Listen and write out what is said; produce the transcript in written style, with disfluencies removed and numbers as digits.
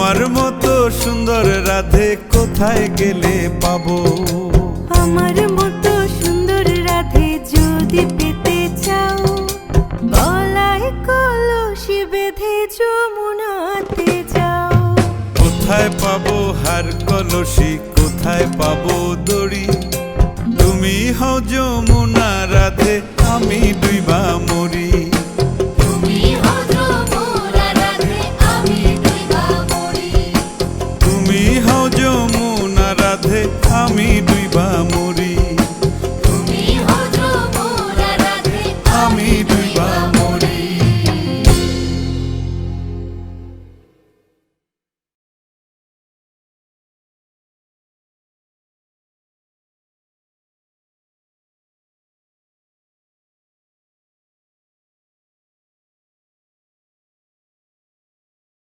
তোমার মতো সুন্দর রাধে কোথায় গেলে পাবো? আমার মতো সুন্দর রাধে যদি পেতে চাও, গলায় কলসি বেঁধে যমুনাতে যাও। কোথায় পাবো হার কলসি, কোথায় পাবো দড়ি? তুমি হও যমুনা রাধে, আমি ডুইবা মরি।